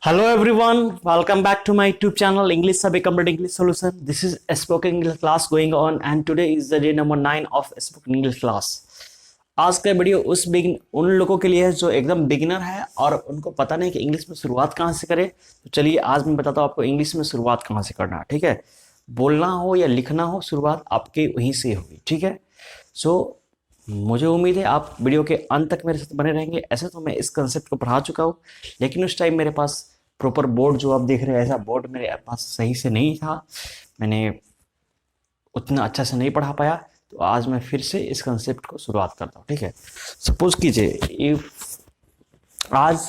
Hello everyone, welcome back to my YouTube channel English Sabe Complete English Solution. This is a spoken English class going on and today is the day number 9 of spoken English class. आज का video उन लोगों के लिए है जो एकदम beginner है और उनको पता नहीं कि इंग्लिश में शुरुआत कहाँ से करें। तो चलिए आज मैं बताता हूँ आपको इंग्लिश में शुरुआत कहाँ से करना है। ठीक है, बोलना हो या लिखना हो शुरुआत आपके वहीं से होगी। ठीक है, सो मुझे उम्मीद है आप वीडियो के अंत तक मेरे साथ बने रहेंगे। ऐसे तो मैं इस कंसेप्ट को पढ़ा चुका हूँ, लेकिन उस टाइम मेरे पास प्रॉपर बोर्ड जो आप देख रहे हैं ऐसा बोर्ड मेरे पास सही से नहीं था, मैंने उतना अच्छा से नहीं पढ़ा पाया। तो आज मैं फिर से इस कंसेप्ट को शुरुआत करता हूँ। ठीक है, सपोज कीजिए इफ आज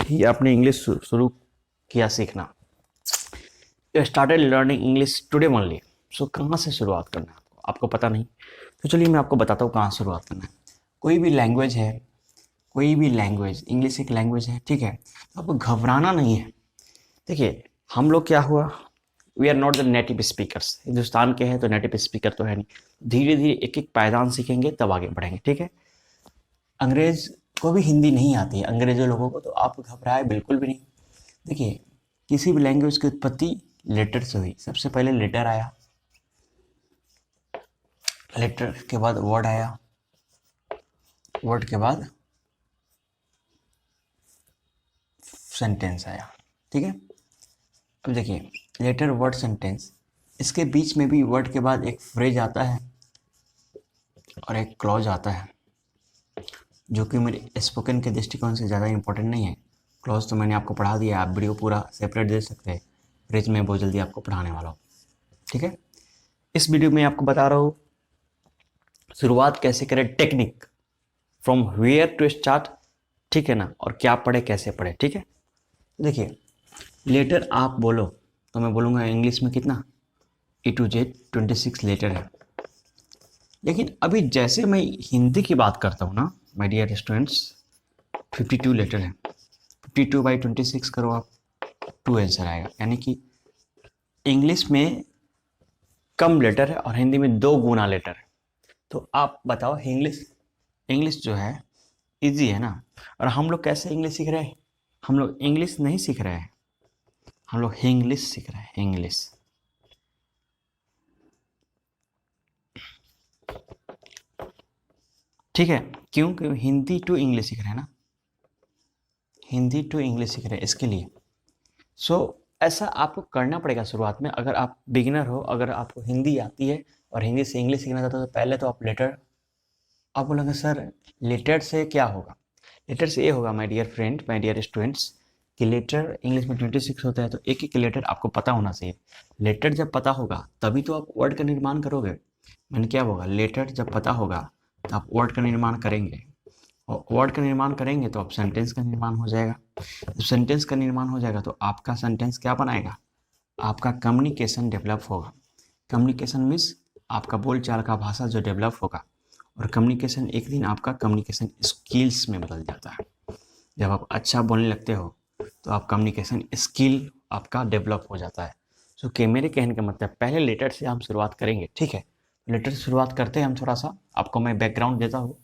ही आपने इंग्लिश शुरू किया सीखना, you started learning English today only. So कहाँ से शुरुआत करना है आपको पता नहीं, तो चलिए मैं आपको बताता हूँ कहाँ शुरुआत करना है। कोई भी लैंग्वेज है, कोई भी लैंग्वेज, इंग्लिश एक लैंग्वेज है। ठीक है, तो आपको घबराना नहीं है। देखिए हम लोग क्या हुआ, we are not the native speakers. Hindustan के हैं तो नेटिव स्पीकर तो है नहीं, धीरे धीरे एक एक पायदान सीखेंगे तब आगे बढ़ेंगे। ठीक है, अंग्रेज को भी हिंदी नहीं आती है अंग्रेजों लोगों को, तो आप घबराए बिल्कुल भी नहीं। देखिए किसी भी लैंग्वेज की उत्पत्ति लेटर से हुई। सबसे पहले लेटर आया, लेटर के बाद वर्ड आया, वर्ड के बाद सेंटेंस आया। ठीक है, अब देखिए लेटर वर्ड सेंटेंस, इसके बीच में भी वर्ड के बाद एक फ्रेज आता है और एक क्लॉज आता है, जो कि मेरे स्पोकन के दृष्टिकोण से ज़्यादा इंपॉर्टेंट नहीं है। क्लॉज तो मैंने आपको पढ़ा दिया, आप वीडियो पूरा सेपरेट दे सकते हैं। फ्रेज में बहुत जल्दी आपको पढ़ाने वाला हूँ। ठीक है, इस वीडियो में आपको बता रहा हूँ शुरुआत कैसे करें, technique from where to start. ठीक है ना, और क्या पढ़े कैसे पढ़े। ठीक है, देखिए लेटर आप बोलो तो मैं बोलूँगा इंग्लिश में कितना A to Z 26 लेटर है। लेकिन अभी जैसे मैं हिंदी की बात करता हूँ ना माय डियर स्टूडेंट्स, 52 लेटर है। 52/26 करो आप, 2 आंसर आएगा। यानी कि इंग्लिश में कम लेटर है और हिंदी में 2 गुना लेटर है। तो आप बताओ इंग्लिश इंग्लिश जो है इजी है ना। और हम लोग कैसे इंग्लिश सीख रहे हैं, हम लोग इंग्लिश नहीं सीख रहे हैं, हम लोग इंग्लिश सीख रहे हैं। इंग्लिश, ठीक है, क्यों? क्योंकि हिंदी टू इंग्लिश सीख रहे हैं ना, हिंदी टू इंग्लिश सीख रहे हैं इसके लिए। सो ऐसा आपको करना पड़ेगा शुरुआत में। अगर आप बिगिनर हो, अगर आपको हिंदी आती है और हिंदी से इंग्लिश सीखना चाहते हो, तो पहले तो आप लेटर, आप बोलोगे सर लेटर से क्या होगा। लेटर से ये होगा my dear friend, my dear students, कि लेटर इंग्लिश में 26 होता है, तो एक एक लेटर आपको पता होना चाहिए। लेटर जब पता होगा तभी तो आप वर्ड का निर्माण करोगे। मैंने क्या होगा, लेटर जब पता होगा तो आप वर्ड का निर्माण करेंगे, और वर्ड का निर्माण करेंगे तो आप सेंटेंस का निर्माण हो जाएगा। जब सेंटेंस का निर्माण हो जाएगा तो आपका सेंटेंस क्या बनाएगा, आपका कम्युनिकेशन डेवलप होगा। कम्युनिकेशन मीन्स आपका बोलचाल का भाषा जो डेवलप होगा, और कम्युनिकेशन एक दिन आपका कम्युनिकेशन स्किल्स में बदल जाता है। जब आप अच्छा बोलने लगते हो तो आप कम्युनिकेशन स्किल आपका डेवलप हो जाता है। सो कि मेरे कहने का मतलब पहले लेटर से हम शुरुआत करेंगे। ठीक है, लेटर से शुरुआत करते हैं हम। थोड़ा सा आपको मैं बैकग्राउंड देता हूँ।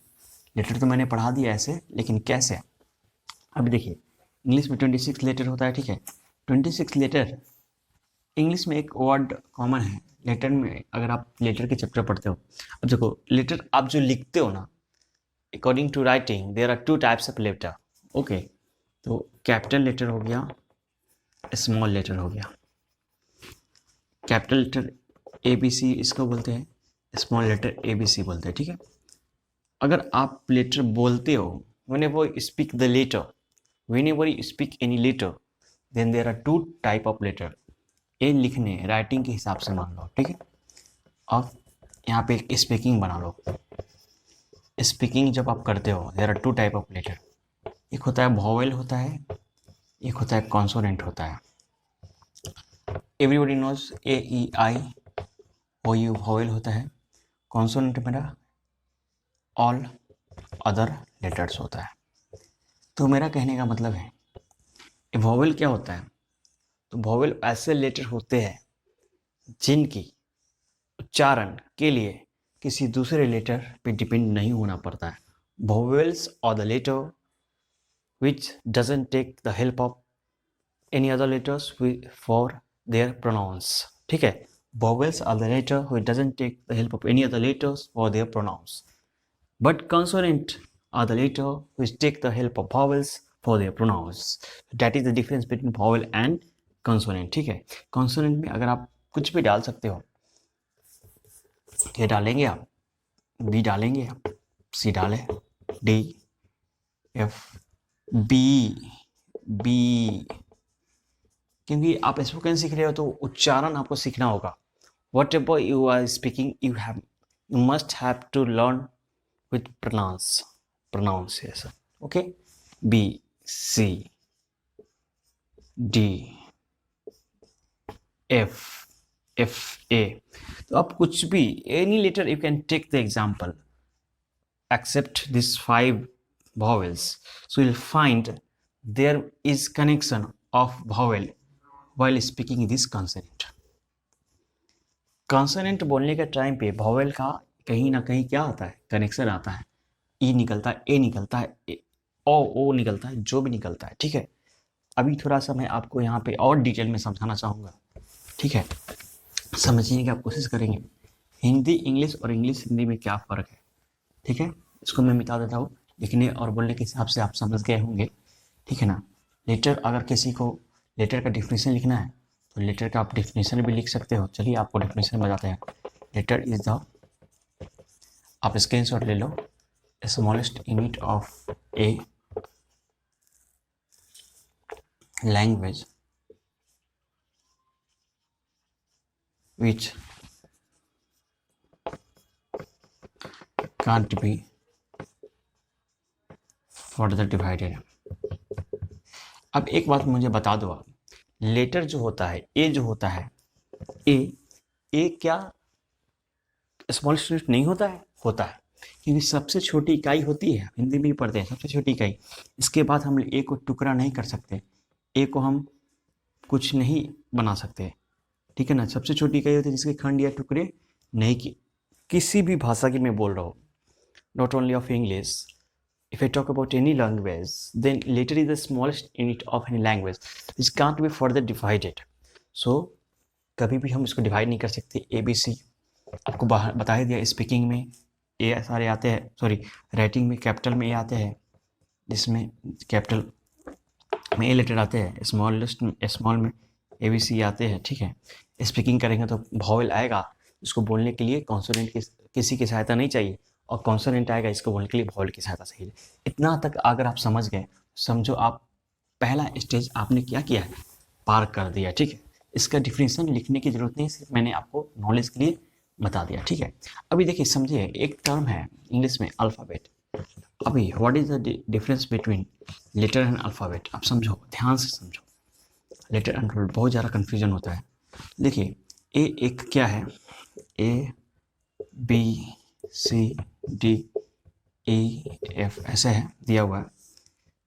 लेटर तो मैंने पढ़ा दिया ऐसे, लेकिन कैसे, अभी देखिए इंग्लिश में 26 लेटर होता है। ठीक है, 26 लेटर, इंग्लिश में एक वर्ड कॉमन है लेटर में। अगर आप लेटर के चैप्टर पढ़ते हो, अब देखो लेटर आप जो लिखते हो ना, according to writing there are 2 types of letter. Okay, तो कैपिटल लेटर हो गया, स्मॉल लेटर हो गया। कैपिटल लेटर ABC इसको बोलते हैं, स्मॉल लेटर ABC बोलते हैं। ठीक है, अगर आप लेटर बोलते हो, whenever you speak the letter, whenever you speak any letter, then there are 2 type of letter. ये लिखने राइटिंग के हिसाब से मान लो। ठीक है, अब यहाँ पे एक स्पीकिंग बना लो। स्पीकिंग जब आप करते हो, there are 2 type of letter. एक होता है वॉवेल होता है, एक होता है कॉन्सोनेंट होता है। Everybody knows AEI OU vowel होता है। कॉन्सोनेंट मेरा ऑल अदर लेटर्स होता है। तो मेरा कहने का मतलब है वॉवेल क्या होता है, तो वॉवेल ऐसे लेटर होते हैं जिनकी उच्चारण के लिए किसी दूसरे लेटर पे डिपेंड नहीं होना पड़ता है। वॉवेल्स और the letter which doesn't take the help of any other letters for their pronouns. ठीक है, vowels are the letter which doesn't take the help of any other letters for their pronouns, but consonant are the letter which take the help of vowels for their pronouns. That is the difference between vowel and consonant. ठीक है, consonant में अगर आप कुछ भी डाल सकते हो, ये डालेंगे आप, बी डालेंगे आप, सी डाले, डी, एफ, बी, क्योंकि आप स्पोकन सीख रहे हो तो उच्चारण आपको सीखना होगा. Whatever you are speaking you must have to learn with pronunciation. Okay, B, C, D, F, A. तो आप कुछ भी, any letter you can take the example except these 5 vowels, so you'll find there is connection of vowel while speaking this consonant. consonant बोलने के time पे vowel का कहीं ना कहीं क्या आता है, कनेक्शन आता है. ई निकलता है, ए निकलता है, ओ निकलता है, जो भी निकलता है. ठीक है, अभी थोड़ा सा मैं आपको यहाँ पे और डिटेल में समझाना चाहूँगा. ठीक है, समझने की आप कोशिश करेंगे. हिंदी इंग्लिश और इंग्लिश हिंदी में क्या फ़र्क है. ठीक है, इसको मैं बता देता हूँ. लिखने और बोलने के हिसाब से आप समझ गए होंगे. ठीक है ना. लेटर, अगर किसी को लेटर का डिफिनेशन लिखना है तो लेटर का आप डिफिनेशन भी लिख सकते हो. चलिए आपको डिफिनेशन बताते हैं. लेटर इज द, आप स्क्रीनशॉट ले लो, smallest unit of a language which can't be further divided. अब एक बात मुझे बता दो आप, लेटर जो होता है, ए जो होता है, ए क्या स्मॉलेस्ट यूनिट नहीं होता है? होता है, क्योंकि सबसे छोटी इकाई होती है. हिंदी में भी पढ़ते हैं, सबसे छोटी इकाई. इसके बाद हम ए को टुकड़ा नहीं कर सकते, ए को हम कुछ नहीं बना सकते. ठीक है ना. सबसे छोटी इकाई होती है जिसके खंड या टुकड़े नहीं, की किसी भी भाषा की मैं बोल रहा हूँ, not only of English. If I talk about any language, then letter is the smallest unit of any language. This can't be further divided. So कभी भी हम इसको डिवाइड नहीं कर सकते. ए बी सी आपको बता ही दिया. स्पीकिंग में ए सारे आते हैं, सॉरी राइटिंग में कैपिटल में ए आते हैं, जिसमें कैपिटल में ए लेटर आते हैं. स्मॉल में ए बी सी आते हैं. ठीक है, स्पीकिंग करेंगे तो वॉवेल आएगा. इसको बोलने के लिए कॉन्सोनेंट किसी की सहायता नहीं चाहिए, और कॉन्सोनेंट आएगा इसको बोलने के लिए वॉवेल की सहायता चाहिए. इतना तक अगर आप समझ गए, समझो आप पहला स्टेज आपने क्या किया है, पार कर दिया. ठीक है, इसका डिफिनेशन लिखने की जरूरत नहीं, सिर्फ मैंने आपको नॉलेज के लिए बता दिया. ठीक है, अभी देखिए समझिए, एक टर्म है इंग्लिश में अल्फ़ाबेट. अभी what is the difference between letter and alphabet, आप समझो, ध्यान से समझो. लेटर एंड अल्फ़ाबेट बहुत ज़्यादा कन्फ्यूजन होता है. देखिए, ए एक क्या है, A B C D E F ऐसे है दिया हुआ है.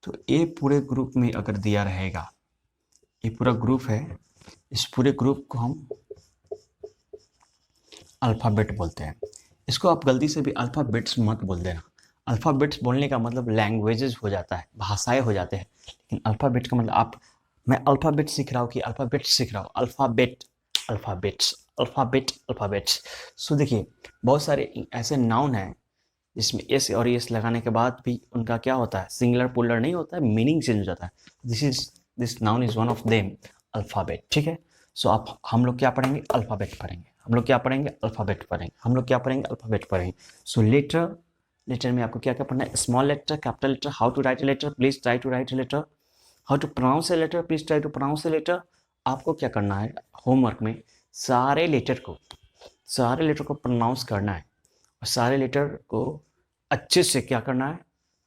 तो ए पूरे ग्रुप में अगर दिया रहेगा, ये पूरा ग्रुप है, इस पूरे ग्रुप को हम अल्फ़ाबेट बोलते हैं. इसको आप गलती से भी अल्फ़ाबेट्स मत बोल देना. अल्फ़ाबेट्स बोलने का मतलब लैंग्वेजेस हो जाता है, भाषाएं हो जाते हैं. लेकिन अल्फ़ाबेट का मतलब आप, मैं अल्फ़ाबेट सीख रहा हूँ कि अल्फ़ाबेट सीख रहा हूँ, अल्फ़ाबेट्स. सो देखिए, बहुत सारे ऐसे नाउन हैं जिसमें एस और एस लगाने के बाद भी उनका क्या होता है, सिंगुलर पुलर नहीं होता है, मीनिंग चेंज हो जाता है. This noun is one of them, alphabet. ठीक है, सो आप, हम लोग क्या पढ़ेंगे, अल्फ़ाबेट पढ़ेंगे. सो लेटर में आपको क्या क्या पढ़ना है, small letter, capital letter, how to write a letter, please try to write a letter, how to pronounce a letter, please try to pronounce a letter. आपको क्या करना है, होमवर्क में सारे लेटर को प्रोनाउंस करना है, और सारे लेटर को अच्छे से क्या करना है,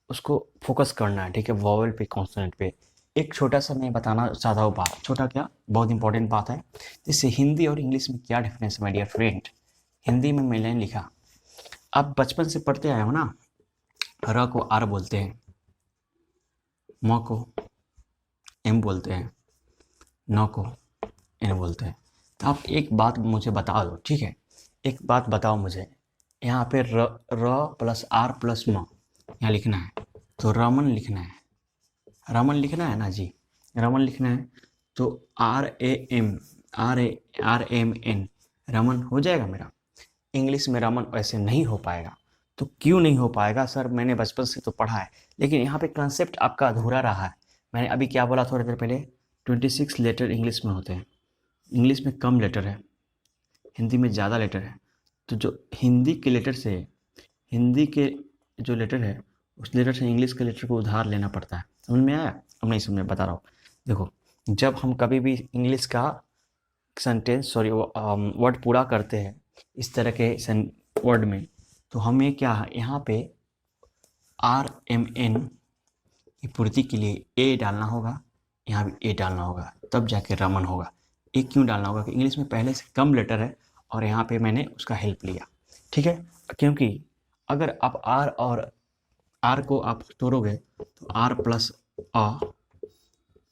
उसको फोकस करना है. ठीक है, वॉवेल पे, कॉन्सोनेंट पे. एक छोटा सा मैं बताना चाहता हूँ बात, छोटा क्या, बहुत इंपॉर्टेंट बात है. जैसे हिंदी और इंग्लिश में क्या डिफरेंस है माय डियर फ्रेंड. हिंदी में मैंने लिखा, आप बचपन से पढ़ते आए हो ना, र को आर बोलते हैं, म को एम बोलते हैं, न को एन बोलते हैं. तो आप एक बात मुझे बता दो. ठीक है, एक बात बताओ मुझे, यहाँ पे र प्लस आर प्लस म यहाँ लिखना है, तो रमन लिखना है ना जी, रमन लिखना है. तो RAMN रमन हो जाएगा मेरा। इंग्लिश में रमन ऐसे नहीं हो पाएगा। तो क्यों नहीं हो पाएगा सर, मैंने बचपन से तो पढ़ा है, लेकिन यहाँ पे कंसेप्ट आपका अधूरा रहा है। मैंने अभी क्या बोला थोड़ी देर पहले, 26 लेटर इंग्लिश में होते हैं। इंग्लिश में कम लेटर है, हिंदी में ज़्यादा लेटर है। तो जो हिंदी के लेटर से, हिंदी के जो लेटर है उस लेटर से इंग्लिश के लेटर को उधार लेना पड़ता है। समझ में आया? अब नहीं समझ में, बता रहा हूँ। देखो, जब हम कभी भी इंग्लिश का सेंटेंस वर्ड पूरा करते हैं इस तरह के वर्ड में, तो हमें क्या है यहाँ पे RMN की पूर्ति के लिए ए डालना होगा, यहाँ भी ए डालना होगा, तब जाके रमन होगा। ए क्यों डालना होगा कि इंग्लिश में पहले से कम लेटर है और यहाँ पे मैंने उसका हेल्प लिया। ठीक है, क्योंकि अगर आप आर और आर को आप तोड़ोगे तो आर प्लस अ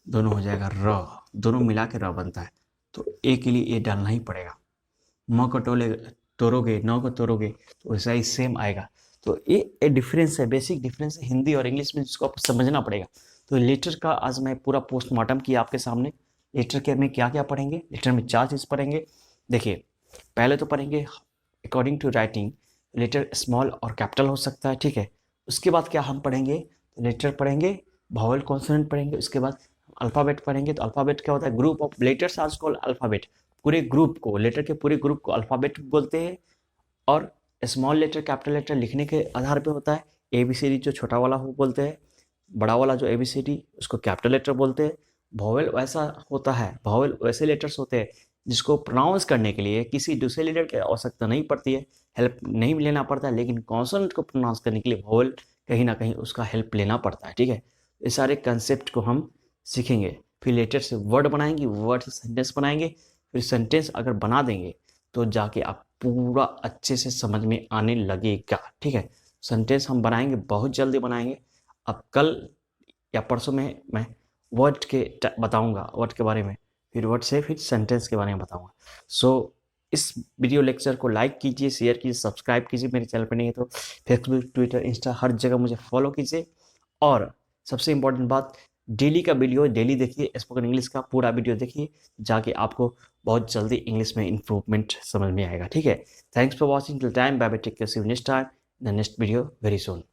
दोनों हो जाएगा र, दोनों मिला के र बनता है। तो ए के लिए ए डालना ही पड़ेगा। म को तोड़ोगे, न को तोड़ोगे तो वैसा ही सेम आएगा। तो ये डिफरेंस है, बेसिक डिफरेंस है हिंदी और इंग्लिश में, जिसको आपको समझना पड़ेगा। तो लेटर का आज मैं पूरा पोस्टमार्टम किया आपके सामने। लेटर के में क्या क्या पढ़ेंगे? लेटर में 4 चीज़ पढ़ेंगे। देखिए, पहले तो पढ़ेंगे according to writing, letter small और कैपिटल हो सकता है, ठीक है। उसके बाद क्या हम पढ़ेंगे? लेटर पढ़ेंगे, वॉवेल कॉन्सोनेंट पढ़ेंगे, उसके बाद अल्फ़ाबेट पढ़ेंगे। तो अल्फ़ाबेट क्या होता है? Group of letters are called alphabet. पूरे ग्रुप को, लेटर के पूरे ग्रुप को अल्फ़ाबेट बोलते हैं। और स्मॉल लेटर कैपिटल लेटर लिखने के आधार पे होता है। ABCD जो छोटा वाला हो बोलते हैं, बड़ा वाला जो ABCD उसको कैपिटल लेटर बोलते हैं। वॉवेल वैसा होता है, वॉवेल वैसे लेटर्स होते हैं जिसको प्रोनाउंस करने के लिए किसी दूसरे लेटर की आवश्यकता नहीं पड़ती है, हेल्प नहीं लेना पड़ता है, लेकिन कॉन्सोनेंट को प्रोनाउंस करने के लिए वॉवेल कहीं ना कहीं उसका हेल्प लेना पड़ता है। ठीक है, ये सारे कंसेप्ट को हम सीखेंगे। फिर लेटर से वर्ड बनाएंगे, वर्ड से सेंटेंस बनाएंगे। फिर सेंटेंस अगर बना देंगे तो जाके आप पूरा अच्छे से समझ में आने लगेगा। ठीक है, सेंटेंस हम बनाएंगे, बहुत जल्दी बनाएंगे। अब कल या परसों में मैं वर्ड के बताऊंगा, वर्ड के बारे में, फिर वर्ड से फिर सेंटेंस के बारे में बताऊंगा। सो इस वीडियो लेक्चर को लाइक कीजिए, शेयर कीजिए, सब्सक्राइब कीजिए। मेरे चैनल पर नहीं है तो फेसबुक, ट्विटर, इंस्टा हर जगह मुझे फॉलो कीजिए। और सबसे इम्पोर्टेंट बात, डेली का वीडियो डेली देखिए, स्पोकन इंग्लिश का पूरा वीडियो देखिए, जाके आपको बहुत जल्दी इंग्लिश में इम्प्रूवमेंट समझ में आएगा। ठीक है, thanks for watching till time, bye bye, take care, see you next time in the next video very soon.